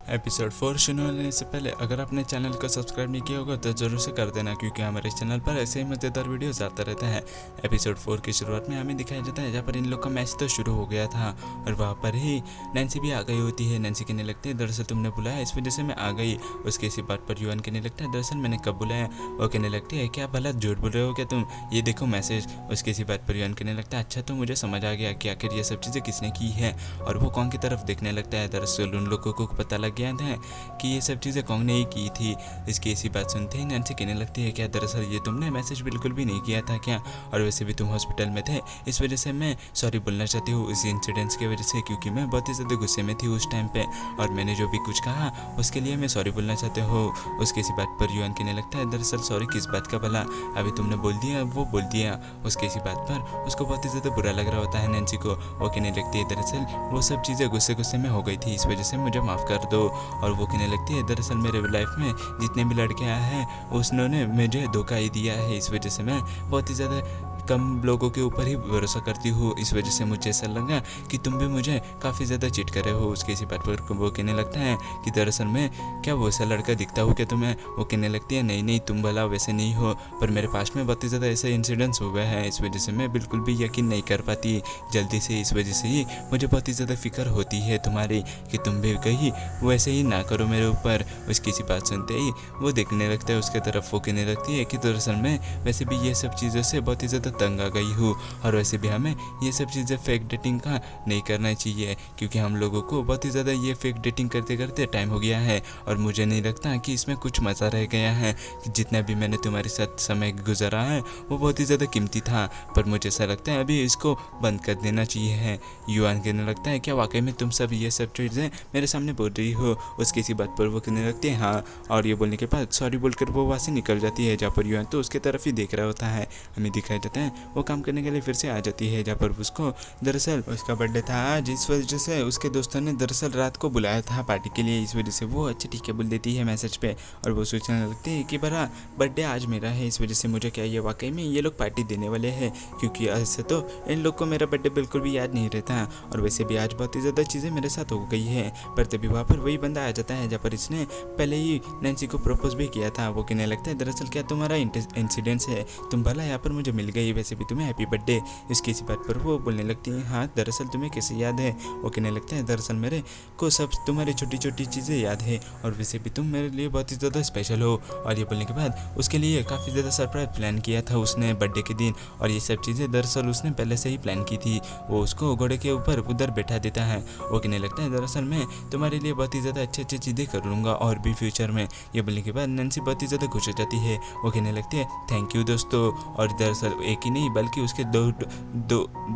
Episode 4 शुरू होने से पहले अगर आपने चैनल को सब्सक्राइब नहीं किया होगा तो ज़रूर से कर देना, क्योंकि हमारे चैनल पर ऐसे ही मज़ेदार वीडियोस आता रहता है। एपिसोड 4 की शुरुआत में हमें दिखाया जाता है जहाँ पर इन लोग का मैच तो शुरू हो गया था और वहाँ पर ही नैन्सी भी आ गई होती है। नैन्सी कहने लगती है दरअसल तुमने बुलाया इस वजह से मैं आ गई। उसके इसी बात पर युवान कहने लगता है दरअसल मैंने कब बुलाया। वो कहने लगती है क्या भला झूठ बोल रहे हो क्या तुम, ये देखो मैसेज। उसके इसी बात पर युवान कहने लगता है अच्छा तो मुझे समझ आ गया कि आखिर ये सब चीज़ें किसने की है। और वो कौन की तरफ देखने लगता है। दरअसल उन लोगों को पता लग गया था कि ये सब चीज़ें कौन ने ही की थी। इसकी ऐसी बात सुनते ही नैन्सी कहने लगती है क्या दरअसल ये तुमने मैसेज बिल्कुल भी नहीं किया था क्या, और वैसे भी तुम हॉस्पिटल में थे इस वजह से मैं सॉरी बोलना चाहती हूँ इस इंसिडेंट्स की वजह से, क्योंकि मैं बहुत ही ज़्यादा गुस्से में थी उस टाइम पे और मैंने जो भी कुछ कहा उसके लिए मैं सॉरी बोलना चाहते हो। उसकी इसी बात पर युवान कहने लगता है दरअसल सॉरी किस बात का भला, अभी तुमने बोल दिया वो बोल दिया। उसके इसी बात पर उसको बहुत ही ज़्यादा बुरा लग रहा होता है नैन्सी को। वो कहने लगती है दरअसल वो सब चीज़ें गुस्से गुस्से में हो गई थी इस वजह से मुझे माफ़ कर दो। और वो कहने लगती है दरअसल मेरे लाइफ में जितने भी लड़कियां हैं उन्होंने मुझे धोखा ही दिया है, इस वजह से मैं बहुत ही ज़्यादा कम लोगों के ऊपर ही भरोसा करती हूँ। इस वजह से मुझे ऐसा लगा कि तुम भी मुझे काफ़ी ज़्यादा चीट कर रहे हो। उसके इसी बात पर वो कहने लगता है कि दरअसल मैं क्या वो ऐसा लड़का दिखता हूँ क्या तुम्हें। वो कहने लगती है नहीं नहीं तुम भला वैसे नहीं हो, पर मेरे पास में बहुत ही ज़्यादा ऐसे इंसिडेंट्स हुए हैं इस वजह से मैं बिल्कुल भी यकीन नहीं कर पाती जल्दी से। इस वजह से ही मुझे बहुत ही ज़्यादा फिक्र होती है तुम्हारी कि तुम भी कहीं वैसे ही ना करो मेरे ऊपर। उसकी इसी बात सुनते ही वो देखने लगता है उसके तरफ। वो कहने लगती है कि दरअसल मैं वैसे भी ये सब चीज़ों से बहुत ही ज़्यादा तंग आ गई हूँ और वैसे भी हमें ये सब चीज़ें फेक डेटिंग का नहीं करना चाहिए, क्योंकि हम लोगों को बहुत ही ज़्यादा ये फेक डेटिंग करते करते टाइम हो गया है और मुझे नहीं लगता कि इसमें कुछ मज़ा रह गया है। जितना भी मैंने तुम्हारे साथ समय गुजारा है वो बहुत ही ज़्यादा कीमती था, पर मुझे ऐसा लगता है अभी इसको बंद कर देना चाहिए है। युवान कहने लगता है क्या वाकई में तुम सब ये सब चीज़ें मेरे सामने बोल रही हो। उसकी इसी बात पर वो कहने लगती है हाँ, और ये बोलने के बाद सॉरी बोलकर वो वहाँ से निकल जाती है, जहाँ पर युवान तो उसके तरफ ही देख रहा होता है। हमें दिखाया जाता है वो काम करने के लिए फिर से आ जाती है, जहाँ पर उसको दरअसल उसका बर्थडे था आज, इस वजह से उसके दोस्तों ने दरअसल रात को बुलाया था पार्टी के लिए। इस वजह से वो अच्छा ठीक है बोल देती है मैसेज पे और वो सोचने लगती है कि बड़ा बर्थडे आज मेरा है, इस वजह से मुझे क्या ये वाकई में ये लोग पार्टी देने वाले हैं, क्योंकि ऐसे तो इन लोग को मेरा बर्थडे बिल्कुल भी याद नहीं रहता और वैसे भी आज बहुत ही ज़्यादा चीज़ें मेरे साथ हो गई है। पर तभी वहाँ पर वही बंदा आ जाता है जहाँ पर इसने पहले ही नैन्सी को प्रपोज भी किया था। वो कहने लगता है दरअसल क्या तुम्हारा इंसिडेंस है, तुम भला यहाँ पर मुझे मिल गई, वैसे भी तुम्हें हैप्पी बर्थडे। इसकी इसी बात पर वो बोलने लगती है हाँ दरअसल तुम्हें कैसे याद है। वो कहने लगता है दरअसल मेरे को सब तुम्हारी छोटी छोटी चीज़ें याद है और वैसे भी तुम मेरे लिए बहुत ही ज़्यादा स्पेशल हो। और ये बोलने के बाद उसके लिए काफ़ी ज़्यादा सरप्राइज प्लान किया था उसने बर्थडे के दिन, और ये सब चीज़ें दरअसल उसने पहले से ही प्लान की थी। वो उसको घोड़े के ऊपर उधर बैठा देता है। वो कहने लगता है दरअसल मैं तुम्हारे लिए बहुत ही ज़्यादा अच्छी अच्छी चीज़ें कर लूँगा और भी फ्यूचर में। ये बोलने के बाद नैन्सी बहुत ही ज़्यादा खुश हो जाती है। वो कहने लगती है थैंक यू दोस्तों। और दरअसल एक ही नहीं बल्कि उसके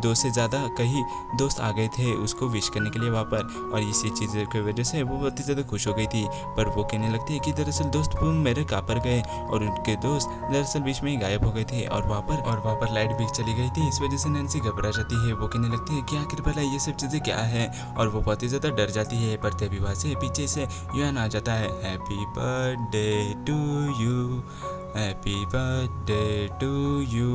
दो से ज़्यादा कहीं दोस्त आ गए थे उसको विश करने के लिए वहाँ पर, और इसी चीज़ की वजह से वो बहुत ही ज़्यादा खुश हो गई थी। पर वो कहने लगती है कि दरअसल दोस्त वो मेरे कहाँ पर गए, और उनके दोस्त दरअसल बीच में ही गायब हो गए थे और वहाँ पर लाइट भी चली गई थी। इस वजह से नैन्सी घबरा जाती है। वो कहने लगती है कि आखिर भला ये सब चीज़ें क्या है, और वो बहुत ही ज़्यादा डर जाती है। पर तभी वहाँ से पीछे से युवान आ जाता है। Happy birthday to you, happy birthday to you,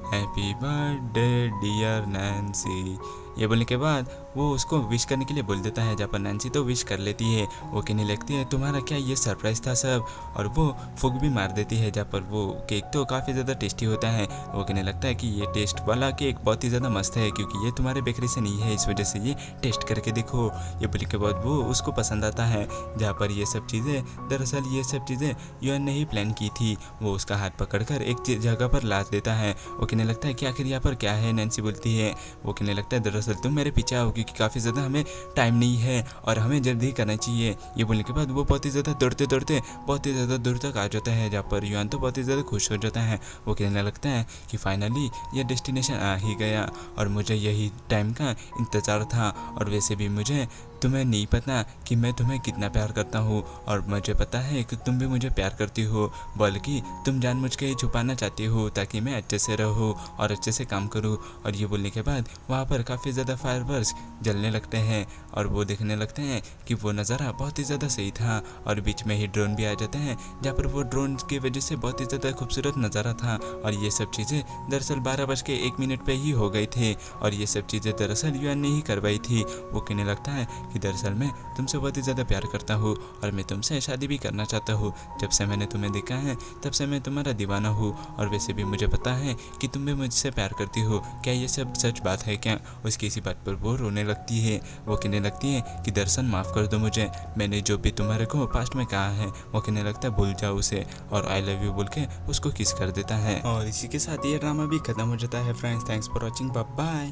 happy birthday dear Nancy. ये बोलने के बाद वो उसको विश करने के लिए बोल देता है, जहाँ पर नैन्सी तो विश कर लेती है। वो कहने लगती है तुम्हारा क्या ये सरप्राइज़ था सब, और वो फूक भी मार देती है, जहाँ पर वो केक तो काफ़ी ज़्यादा टेस्टी होता है। वो कहने लगता है कि ये टेस्ट वाला केक बहुत ही ज़्यादा मस्त है, क्योंकि ये तुम्हारे बेकरी से नहीं है, इस वजह से ये टेस्ट करके देखो। ये बोलने के बाद वो उसको पसंद आता है, जहाँ पर ये सब चीज़ें दरअसल ये सब चीज़ें युवान ने ही प्लान की थी। वो उसका हाथ पकड़कर एक जगह पर लाद देता है। वो कहने लगता है कि आखिर यहाँ पर क्या है। नैन्सी बोलती है, वो कहने लगता है दरअसल तुम मेरे पीछे आओ, क्योंकि काफ़ी ज़्यादा हमें टाइम नहीं है और हमें जल्दी करना चाहिए। ये बोलने के बाद वो बहुत ही ज़्यादा दौड़ते दौड़ते बहुत ही ज़्यादा दूर तक आ जाता है, जहाँ पर युवान तो बहुत ही ज़्यादा खुश हो जाता है। वो कहने लगता है कि फाइनली ये डेस्टिनेशन आ ही गया और मुझे यही टाइम का इंतज़ार था, और वैसे भी मुझे तुम्हें नहीं पता कि मैं तुम्हें कितना प्यार करता हूँ, और मुझे पता है कि तुम भी मुझे प्यार करती हो, बल्कि तुम जानबूझ के ही छुपाना चाहती हो ताकि मैं अच्छे से रहूँ और अच्छे से काम करूँ। और ये बोलने के बाद वहाँ पर काफ़ी ज़्यादा फायरवर्क्स जलने लगते हैं और वो देखने लगते हैं कि वो नज़ारा बहुत ही ज़्यादा सही था, और बीच में ही ड्रोन भी आ जाते हैं, जहाँ पर वो ड्रोन की वजह से बहुत ही ज़्यादा खूबसूरत नज़ारा था। और ये सब चीज़ें दरअसल 12:01 पे ही हो गई थी, और ये सब चीज़ें दरअसल युवान ने ही करवाई थी। वो कहने लगता है कि दरअसल मैं तुमसे बहुत ही ज़्यादा प्यार करता हूँ और मैं तुमसे शादी भी करना चाहता हूँ। जब से मैंने तुम्हें देखा है तब से मैं तुम्हारा दीवाना हूँ और वैसे भी मुझे पता है कि तुम भी मुझसे प्यार करती हो। क्या ये सब सच बात है क्या? उसकी इसी बात पर वो रोने लगती है। वो कहने लगती है कि दरअसल माफ़ कर दो मुझे, मैंने जो भी तुम्हारे को पास्ट में कहा है वो कहने लगता है भूल जाओ उसे, और आई लव यू बोल के उसको किस कर देता है। और इसी के साथ ये ड्रामा भी खत्म हो जाता है friends. Thanks for watching, bye bye.